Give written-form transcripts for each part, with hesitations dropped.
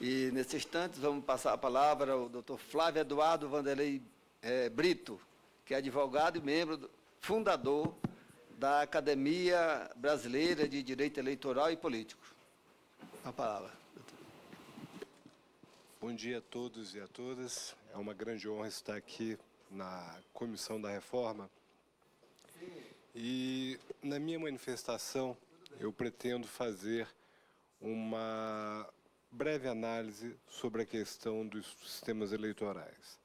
E, nesse instante, vamos passar a palavra ao doutor Flávio Eduardo Vanderlei Brito, que é advogado e fundador da Academia Brasileira de Direito Eleitoral e Político. A palavra, doutor. Bom dia a todos e a todas. É uma grande honra estar aqui na Comissão da Reforma. E, na minha manifestação, eu pretendo fazer uma breve análise sobre a questão dos sistemas eleitorais.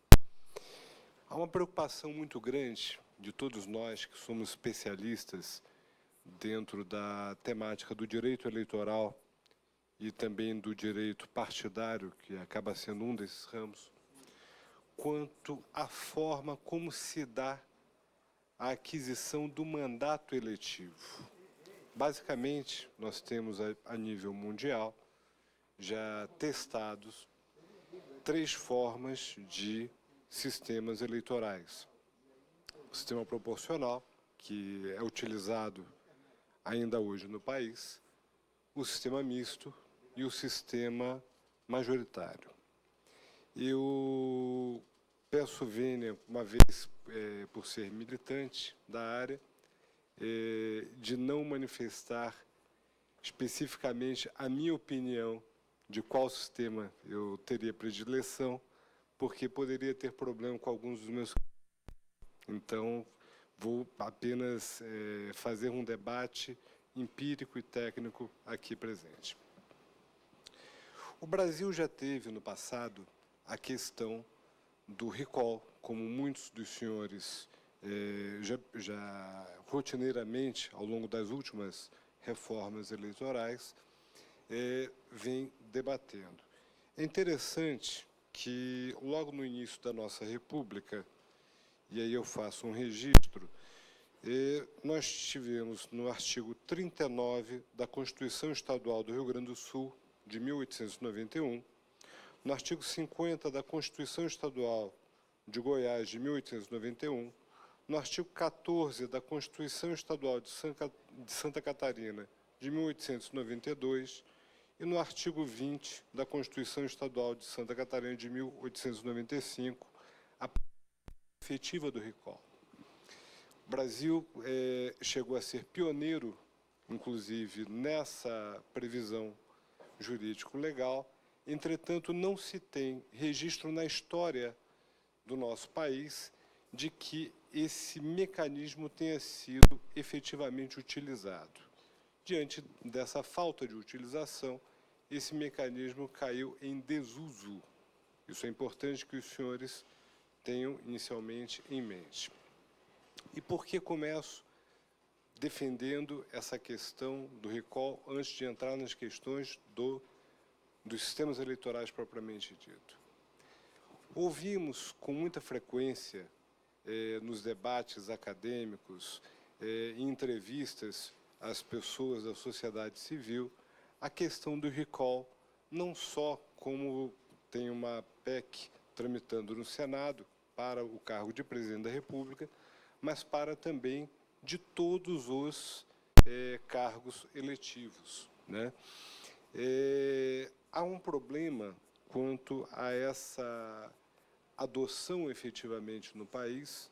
Há uma preocupação muito grande de todos nós que somos especialistas dentro da temática do direito eleitoral e também do direito partidário, que acaba sendo um desses ramos, quanto à forma como se dá a aquisição do mandato eletivo. Basicamente, nós temos a nível mundial já testados 3 formas de sistemas eleitorais. O sistema proporcional, que é utilizado ainda hoje no país, o sistema misto e o sistema majoritário. Eu peço vênia, uma vez por ser militante da área, de não manifestar especificamente a minha opinião de qual sistema eu teria predileção, porque poderia ter problema com alguns dos meus. Então, vou apenas fazer um debate empírico e técnico aqui presente. O Brasil já teve no passado a questão do recall, como muitos dos senhores já rotineiramente, ao longo das últimas reformas eleitorais, vem debatendo. É interessante que, logo no início da nossa República, e aí eu faço um registro, nós tivemos no artigo 39 da Constituição Estadual do Rio Grande do Sul, de 1891, no artigo 50 da Constituição Estadual de Goiás, de 1891, no artigo 14 da Constituição Estadual de Santa Catarina, de 1892, e no artigo 20 da Constituição Estadual de Santa Catarina, de 1895, a efetiva do recall. O Brasil chegou a ser pioneiro, inclusive, nessa previsão jurídico-legal. Entretanto, não se tem registro na história do nosso país de que esse mecanismo tenha sido efetivamente utilizado. Diante dessa falta de utilização, esse mecanismo caiu em desuso. Isso é importante que os senhores tenham inicialmente em mente. E por que começo defendendo essa questão do recall antes de entrar nas questões dos sistemas eleitorais propriamente dito? Ouvimos com muita frequência nos debates acadêmicos, em entrevistas às pessoas da sociedade civil, a questão do recall, não só como tem uma PEC tramitando no Senado para o cargo de presidente da República, mas para também de todos os cargos eletivos, né? Há um problema quanto a essa adoção efetivamente no país,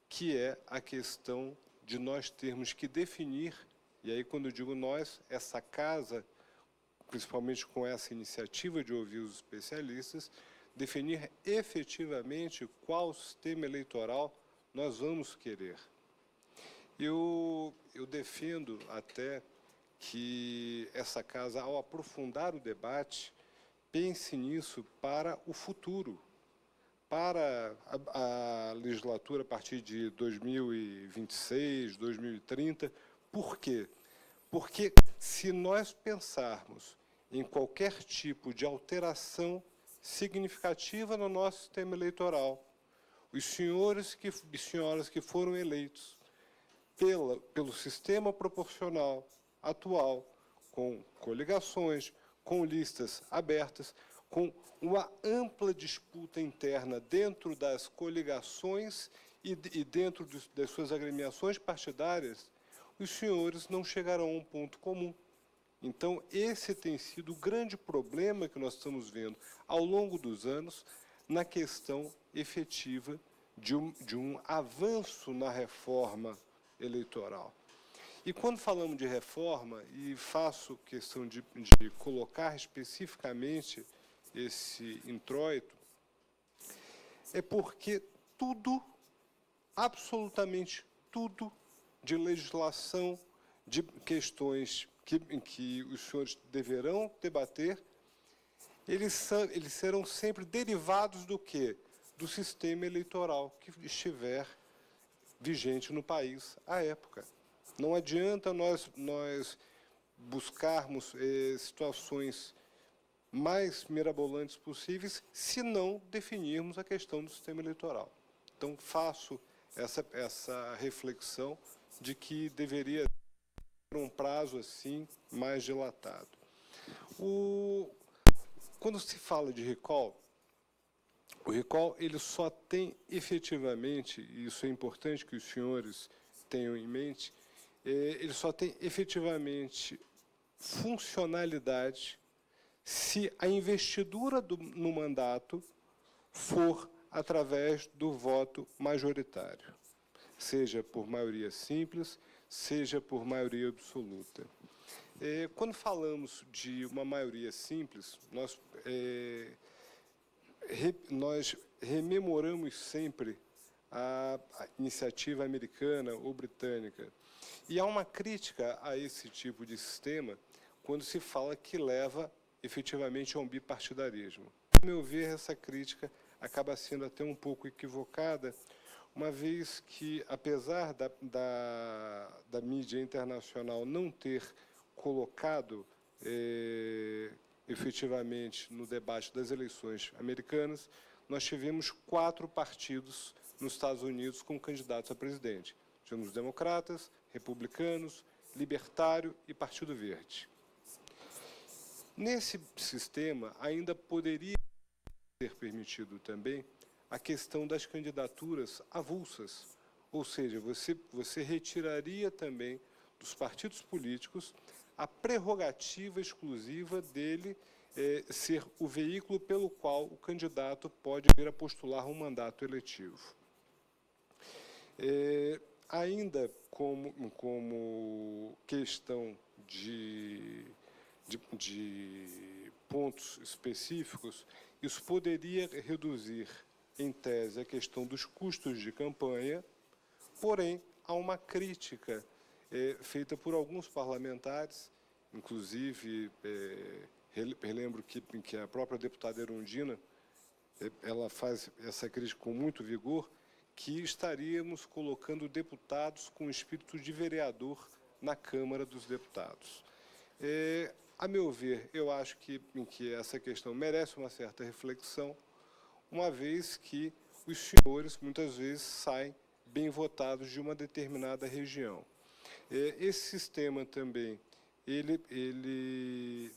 que é a questão de nós termos que definir, e aí quando eu digo nós, essa casa, principalmente com essa iniciativa de ouvir os especialistas, definir efetivamente qual sistema eleitoral nós vamos querer. Eu defendo até que essa casa, ao aprofundar o debate, pense nisso para o futuro, para a legislatura a partir de 2026, 2030. Por quê? Porque se nós pensarmos em qualquer tipo de alteração significativa no nosso sistema eleitoral, os senhores e senhoras que foram eleitos pelo sistema proporcional atual, com coligações, com listas abertas, com uma ampla disputa interna dentro das coligações e dentro das suas agremiações partidárias, os senhores não chegarão a um ponto comum. Então, esse tem sido o grande problema que nós estamos vendo ao longo dos anos na questão efetiva de um avanço na reforma eleitoral. E quando falamos de reforma, e faço questão de colocar especificamente esse introito, é porque tudo, absolutamente tudo, de legislação, de questões que os senhores deverão debater, eles serão sempre derivados do quê? Do sistema eleitoral que estiver vigente no país à época. Não adianta nós buscarmos situações mais mirabolantes possíveis se não definirmos a questão do sistema eleitoral. Então, faço essa reflexão de que deveria ter um prazo assim mais dilatado. Quando se fala de recall, o recall ele só tem efetivamente, e isso é importante que os senhores tenham em mente, ele só tem efetivamente funcionalidade se a investidura no mandato for através do voto majoritário, seja por maioria simples, seja por maioria absoluta. Quando falamos de uma maioria simples, nós rememoramos sempre a iniciativa americana ou britânica. E há uma crítica a esse tipo de sistema quando se fala que leva efetivamente a um bipartidarismo. A meu ver, essa crítica acaba sendo até um pouco equivocada, uma vez que, apesar da mídia internacional não ter colocado efetivamente no debate das eleições americanas, nós tivemos 4 partidos nos Estados Unidos com candidatos a presidente. Tivemos democratas, republicanos, libertário e Partido Verde. Nesse sistema, ainda poderia ser permitido também a questão das candidaturas avulsas, ou seja, você retiraria também dos partidos políticos a prerrogativa exclusiva dele ser o veículo pelo qual o candidato pode vir a postular um mandato eletivo. Ainda como questão de pontos específicos, isso poderia reduzir, em tese, a questão dos custos de campanha, porém, há uma crítica feita por alguns parlamentares, inclusive, relembro que a própria deputada Erundina, ela faz essa crítica com muito vigor, que estaríamos colocando deputados com espírito de vereador na Câmara dos Deputados. A meu ver, eu acho que essa questão merece uma certa reflexão, uma vez que os senhores, muitas vezes, saem bem votados de uma determinada região. Esse sistema também, ele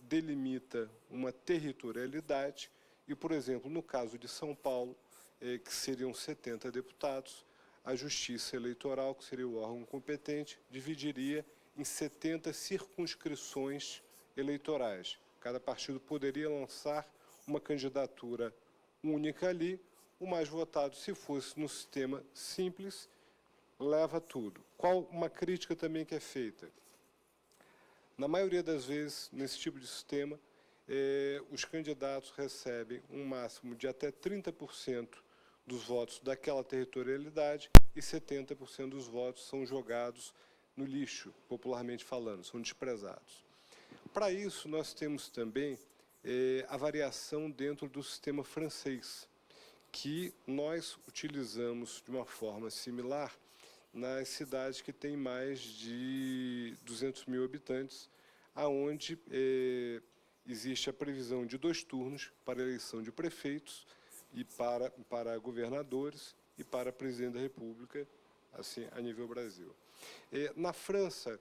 delimita uma territorialidade e, por exemplo, no caso de São Paulo, que seriam 70 deputados, a Justiça Eleitoral, que seria o órgão competente, dividiria em 70 circunscrições eleitorais. Cada partido poderia lançar uma candidatura única ali, o mais votado, se fosse no sistema simples, leva tudo. Qual uma crítica também que é feita? Na maioria das vezes, nesse tipo de sistema, os candidatos recebem um máximo de até 30% dos votos daquela territorialidade e 70% dos votos são jogados no lixo, popularmente falando, são desprezados. Para isso, nós temos também a variação dentro do sistema francês, que nós utilizamos de uma forma similar nas cidades que têm mais de 200 mil habitantes, aonde existe a previsão de 2 turnos para a eleição de prefeitos e para governadores e para presidente da República, assim, a nível Brasil. Na França,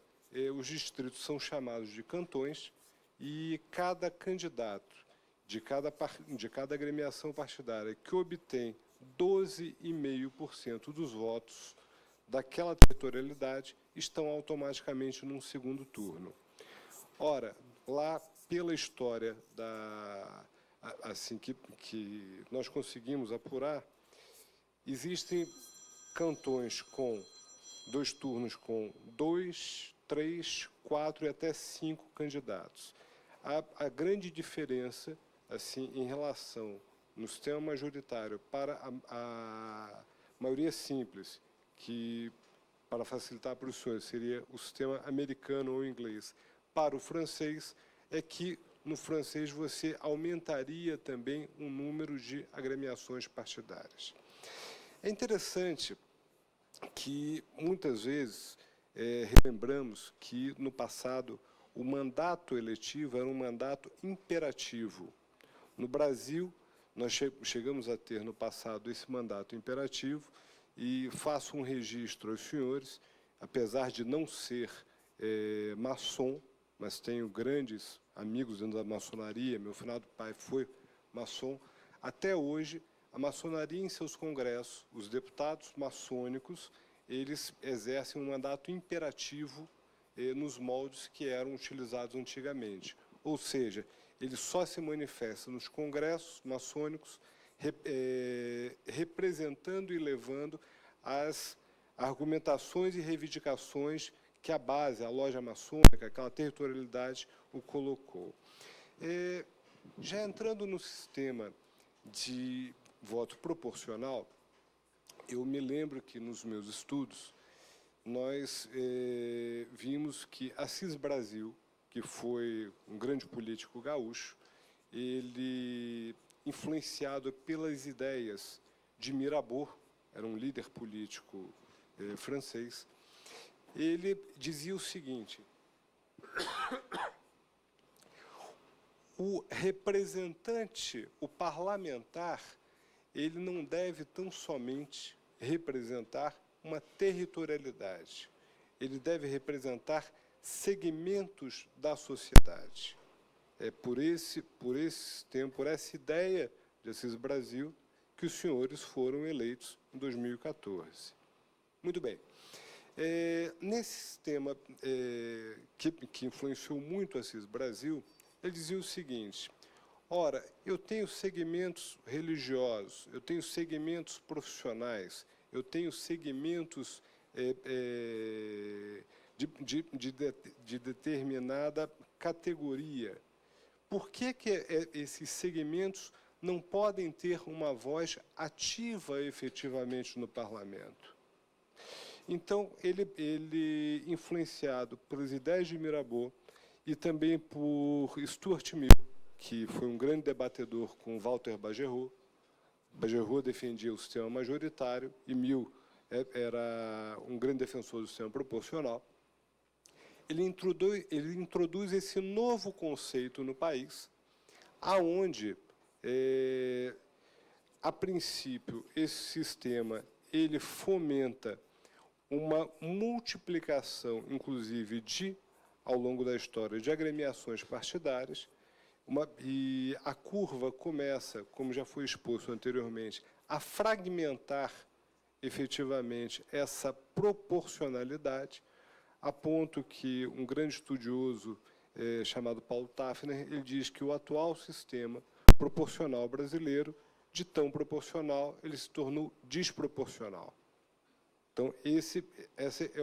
os distritos são chamados de cantões e cada candidato de cada agremiação partidária que obtém 12,5% dos votos daquela territorialidade estão automaticamente num segundo turno. Ora, lá pela história assim que nós conseguimos apurar, existem cantões com 2 turnos com 2, 3, 4 e até 5 candidatos. A grande diferença, assim, em relação no sistema majoritário para a maioria simples, que para facilitar para os senhores seria o sistema americano ou inglês, para o francês, é que no francês você aumentaria também o número de agremiações partidárias. É interessante que, muitas vezes, relembramos que, no passado, o mandato eletivo era um mandato imperativo. No Brasil, nós chegamos a ter, no passado, esse mandato imperativo, e faço um registro aos senhores, apesar de não ser maçom, mas tenho grandes amigos dentro da maçonaria, meu finado pai foi maçom. Até hoje, a maçonaria em seus congressos, os deputados maçônicos, eles exercem um mandato imperativo nos moldes que eram utilizados antigamente. Ou seja, ele só se manifesta nos congressos maçônicos, representando e levando as argumentações e reivindicações que a base, a loja maçônica, aquela territorialidade, o colocou. Já entrando no sistema de voto proporcional, eu me lembro que, nos meus estudos, nós vimos que Assis Brasil, que foi um grande político gaúcho, ele, influenciado pelas ideias de Mirabeau, era um líder político francês, ele dizia o seguinte: o representante, o parlamentar, ele não deve tão somente representar uma territorialidade, ele deve representar segmentos da sociedade. É por essa ideia de Assis Brasil que os senhores foram eleitos em 2014. Muito bem. Nesse sistema que influenciou muito Assis Brasil, ele dizia o seguinte: ora, eu tenho segmentos religiosos, eu tenho segmentos profissionais, eu tenho segmentos de determinada categoria. Por que esses segmentos não podem ter uma voz ativa efetivamente no parlamento? Então, ele influenciado pelas ideias de Mirabeau e também por Stuart Mill, que foi um grande debatedor com Walter Bagehot. Bagehot defendia o sistema majoritário e Mill era um grande defensor do sistema proporcional. Ele introduz esse novo conceito no país, aonde, a princípio, esse sistema ele fomenta uma multiplicação, inclusive, ao longo da história, de agremiações partidárias, e a curva começa, como já foi exposto anteriormente, a fragmentar efetivamente essa proporcionalidade, a ponto que um grande estudioso chamado Paulo Tafner, ele diz que o atual sistema proporcional brasileiro, de tão proporcional, ele se tornou desproporcional. Então, essa é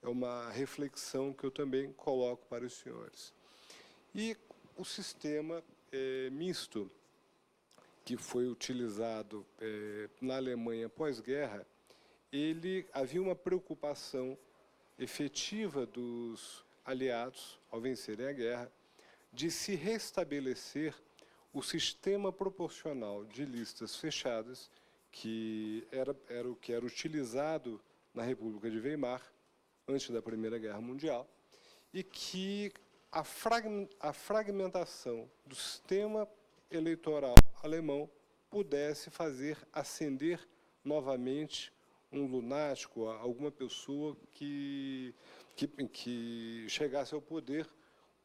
uma reflexão que eu também coloco para os senhores. E o sistema misto, que foi utilizado na Alemanha pós-guerra, havia uma preocupação efetiva dos aliados, ao vencerem a guerra, de se restabelecer o sistema proporcional de listas fechadas, que era o que era utilizado na República de Weimar, antes da Primeira Guerra Mundial, e que a fragmentação do sistema eleitoral alemão pudesse fazer ascender novamente um lunático, alguma pessoa que chegasse ao poder,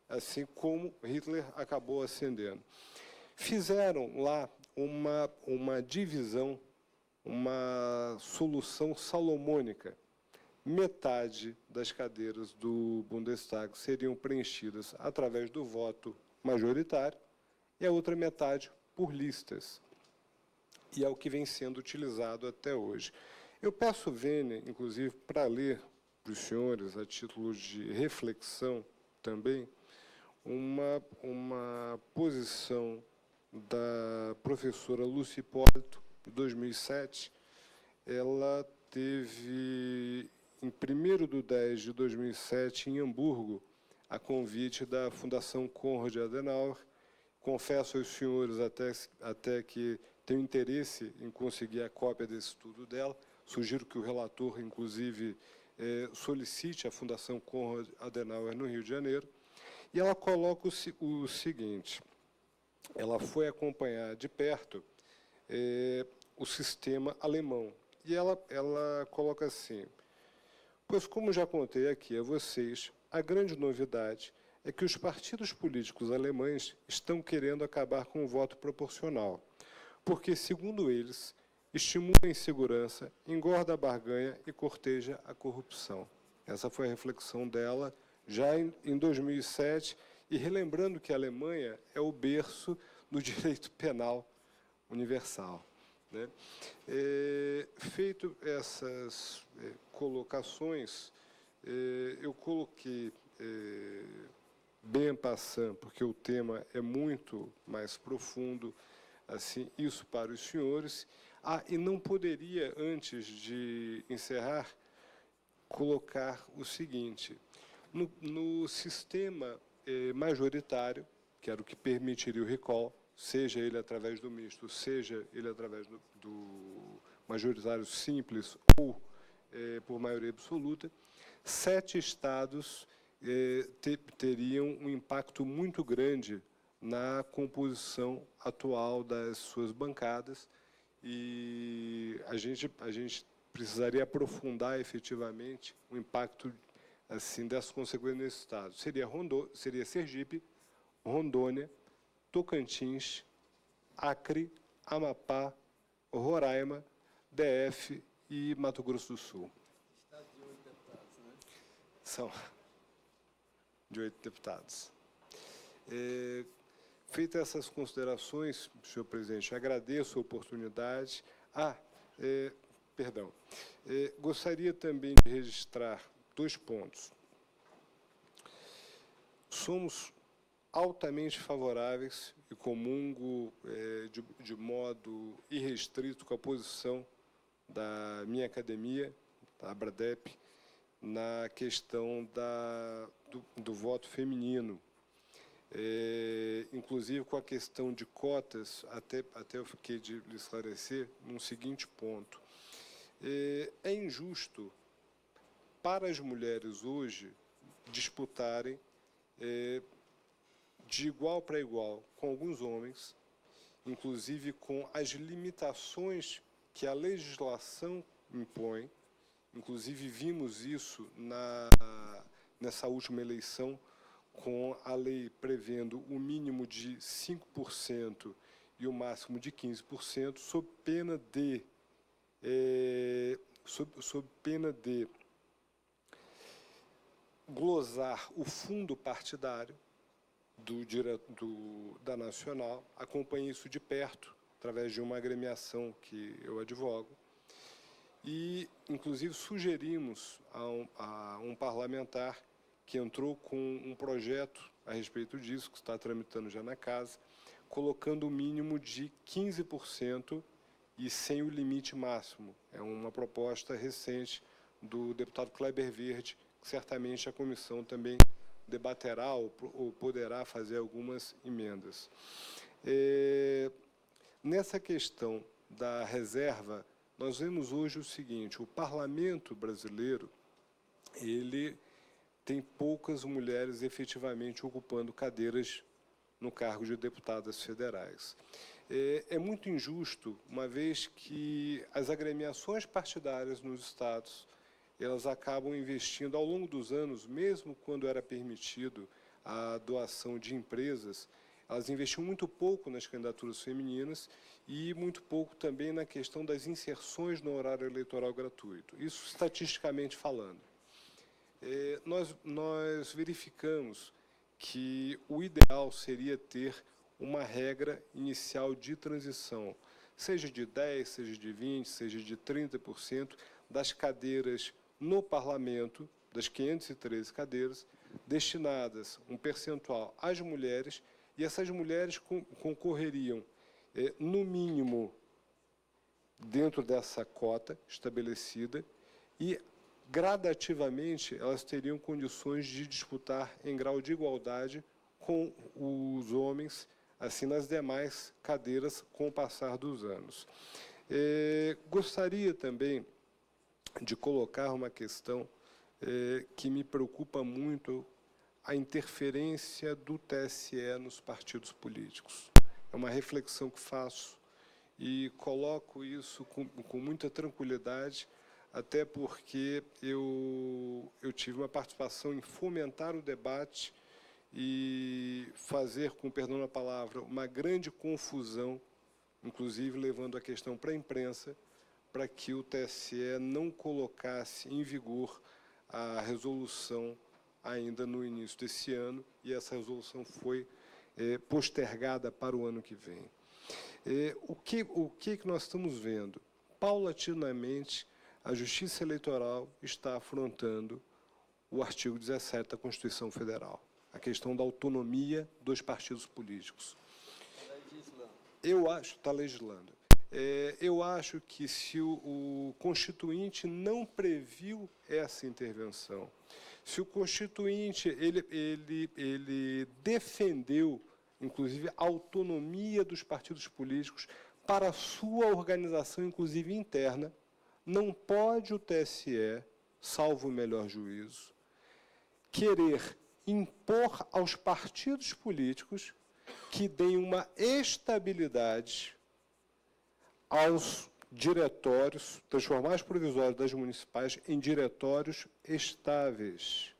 assim como Hitler acabou ascendendo. Fizeram lá uma divisão, uma solução salomônica, metade das cadeiras do Bundestag seriam preenchidas através do voto majoritário e a outra metade por listas. E é o que vem sendo utilizado até hoje. Eu peço, Vênia, inclusive, para ler para os senhores, a título de reflexão também, uma posição da professora Lúcia Hipólito, de 2007. Ela teve, em 1º de 10 de 2007, em Hamburgo, a convite da Fundação Konrad Adenauer. Confesso aos senhores até que tenho interesse em conseguir a cópia desse estudo dela. Sugiro que o relator, inclusive, solicite a Fundação Konrad Adenauer no Rio de Janeiro. E ela coloca o seguinte: ela foi acompanhar de perto o sistema alemão. E ela coloca assim: pois, como já contei aqui a vocês, a grande novidade é que os partidos políticos alemães estão querendo acabar com o voto proporcional, porque, segundo eles, estimula a insegurança, engorda a barganha e corteja a corrupção. Essa foi a reflexão dela já em 2007, e relembrando que a Alemanha é o berço do direito penal universal, né? Feito essas colocações, eu coloquei bem passando, porque o tema é muito mais profundo, assim, isso para os senhores. E não poderia, antes de encerrar, colocar o seguinte: no sistema majoritário, que era o que permitiria o recall, seja ele através do misto, seja ele através do majoritário simples ou por maioria absoluta, 7 estados teriam um impacto muito grande na composição atual das suas bancadas, e a gente precisaria aprofundar efetivamente o impacto assim dessas consequências nesse estado. Seria Sergipe, Rondônia, Tocantins, Acre, Amapá, Roraima, DF e Mato Grosso do Sul. Estado de 8 deputados, né? São de 8 deputados. Feitas essas considerações, senhor presidente, agradeço a oportunidade. Gostaria também de registrar 2 pontos. Somos altamente favoráveis e comungo de modo irrestrito com a posição da minha academia, da ABRADEP, na questão do voto feminino. Inclusive com a questão de cotas, até eu fiquei de lhe esclarecer num seguinte ponto. É injusto para as mulheres hoje disputarem de igual para igual com alguns homens, inclusive com as limitações que a legislação impõe. Inclusive vimos isso nessa última eleição, com a lei prevendo o mínimo de 5% e o máximo de 15%, sob pena de glosar o fundo partidário da Nacional. Acompanhei isso de perto, através de uma agremiação que eu advogo, e, inclusive, sugerimos a um parlamentar que entrou com um projeto a respeito disso, que está tramitando já na casa, colocando o mínimo de 15% e sem o limite máximo. É uma proposta recente do deputado Kleber Verde, que certamente a comissão também debaterá ou poderá fazer algumas emendas. Nessa questão da reserva, nós vemos hoje o seguinte: o parlamento brasileiro, ele tem poucas mulheres efetivamente ocupando cadeiras no cargo de deputadas federais. É muito injusto, uma vez que as agremiações partidárias nos estados, elas acabam investindo ao longo dos anos, mesmo quando era permitido a doação de empresas, elas investiam muito pouco nas candidaturas femininas e muito pouco também na questão das inserções no horário eleitoral gratuito. Isso estatisticamente falando. Nós verificamos que o ideal seria ter uma regra inicial de transição, seja de 10%, seja de 20%, seja de 30% das cadeiras no parlamento, das 513 cadeiras, destinadas um percentual às mulheres, e essas mulheres concorreriam, no mínimo, dentro dessa cota estabelecida, e gradativamente elas teriam condições de disputar em grau de igualdade com os homens, assim nas demais cadeiras, com o passar dos anos. Gostaria também de colocar uma questão que me preocupa muito, a interferência do TSE nos partidos políticos. É uma reflexão que faço e coloco isso com muita tranquilidade, até porque eu tive uma participação em fomentar o debate e fazer, com perdão da palavra, uma grande confusão, inclusive levando a questão para a imprensa, para que o TSE não colocasse em vigor a resolução ainda no início desse ano, e essa resolução foi postergada para o ano que vem. O que nós estamos vendo? Paulatinamente, a Justiça Eleitoral está afrontando o artigo 17 da Constituição Federal, a questão da autonomia dos partidos políticos. Eu acho, está legislando. Eu acho que se o Constituinte não previu essa intervenção, se o Constituinte ele defendeu, inclusive, a autonomia dos partidos políticos para a sua organização, inclusive interna, não pode o TSE, salvo o melhor juízo, querer impor aos partidos políticos que deem uma estabilidade aos diretórios, transformar os provisórios das municipais em diretórios estáveis.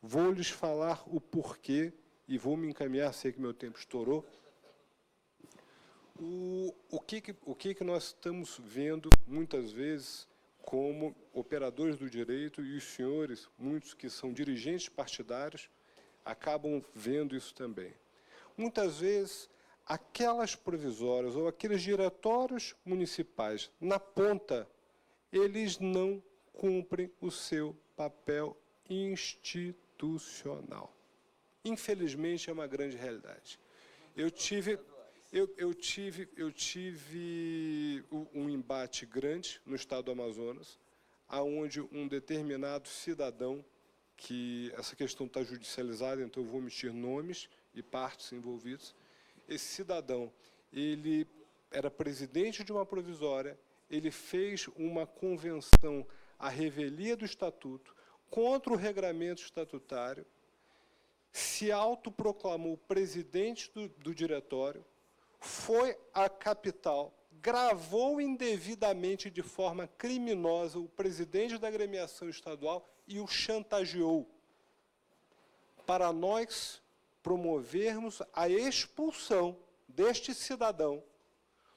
Vou lhes falar o porquê e vou me encaminhar, sei que meu tempo estourou. O que nós estamos vendo muitas vezes como operadores do direito, e os senhores, muitos que são dirigentes partidários, acabam vendo isso também. Muitas vezes, aquelas provisórias ou aqueles diretórios municipais, na ponta, eles não cumprem o seu papel institucional. Infelizmente, é uma grande realidade. Eu tive um embate grande no estado do Amazonas, onde um determinado cidadão, que essa questão está judicializada, então eu vou omitir nomes e partes envolvidas. Esse cidadão, ele era presidente de uma provisória, ele fez uma convenção à revelia do estatuto contra o regramento estatutário, se autoproclamou presidente do diretório, foi à capital, gravou indevidamente de forma criminosa o presidente da agremiação estadual e o chantageou para nós promovermos a expulsão deste cidadão.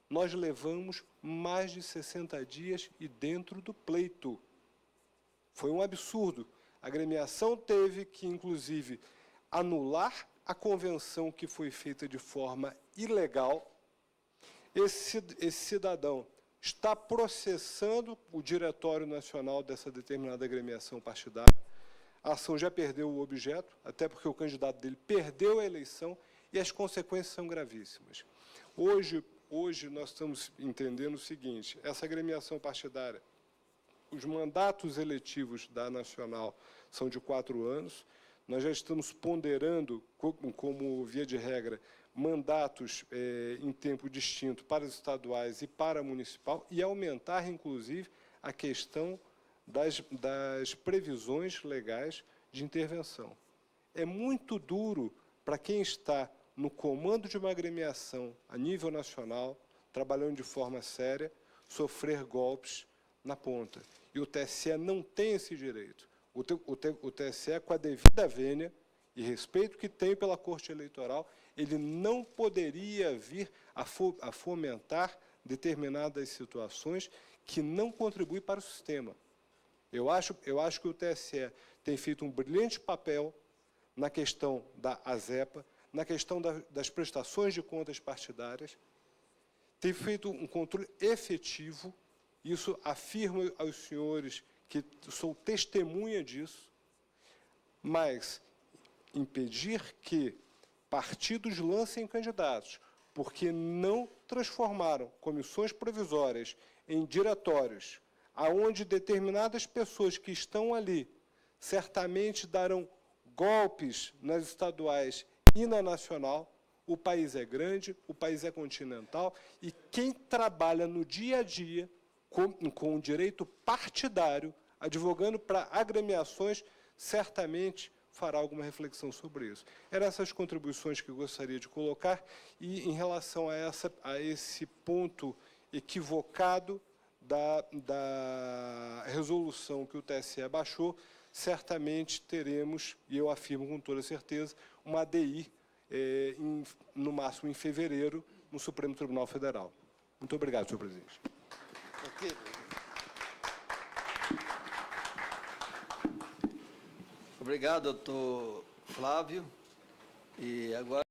Nós levamos mais de 60 dias e dentro do pleito. Foi um absurdo. A agremiação teve que, inclusive, anular a convenção que foi feita de forma ilegal. Esse cidadão está processando o Diretório Nacional dessa determinada agremiação partidária. A ação já perdeu o objeto, até porque o candidato dele perdeu a eleição e as consequências são gravíssimas. Hoje nós estamos entendendo o seguinte: essa agremiação partidária, os mandatos eletivos da Nacional são de 4 anos, nós já estamos ponderando, como via de regra, mandatos em tempo distinto para os estaduais e para a municipal, e aumentar, inclusive, a questão das previsões legais de intervenção. É muito duro para quem está no comando de uma agremiação a nível nacional, trabalhando de forma séria, sofrer golpes na ponta. E o TSE não tem esse direito. O TSE, com a devida vênia e respeito que tem pela Corte Eleitoral, ele não poderia vir a fomentar determinadas situações que não contribuem para o sistema. Eu acho que o TSE tem feito um brilhante papel na questão da ASEPA, na questão das prestações de contas partidárias, tem feito um controle efetivo, isso afirmo aos senhores que sou testemunha disso, mas impedir que partidos lancem candidatos, porque não transformaram comissões provisórias em diretórios, aonde determinadas pessoas que estão ali certamente darão golpes nas estaduais e na nacional. O país é grande, o país é continental, e quem trabalha no dia a dia com o direito partidário, advogando para agremiações, certamente fará alguma reflexão sobre isso. Eram essas contribuições que eu gostaria de colocar, e em relação a esse ponto equivocado da resolução que o TSE baixou, certamente teremos, e eu afirmo com toda certeza, uma ADI, no máximo em fevereiro, no Supremo Tribunal Federal. Muito obrigado, senhor presidente. Ok. Obrigado, doutor Flávio. E agora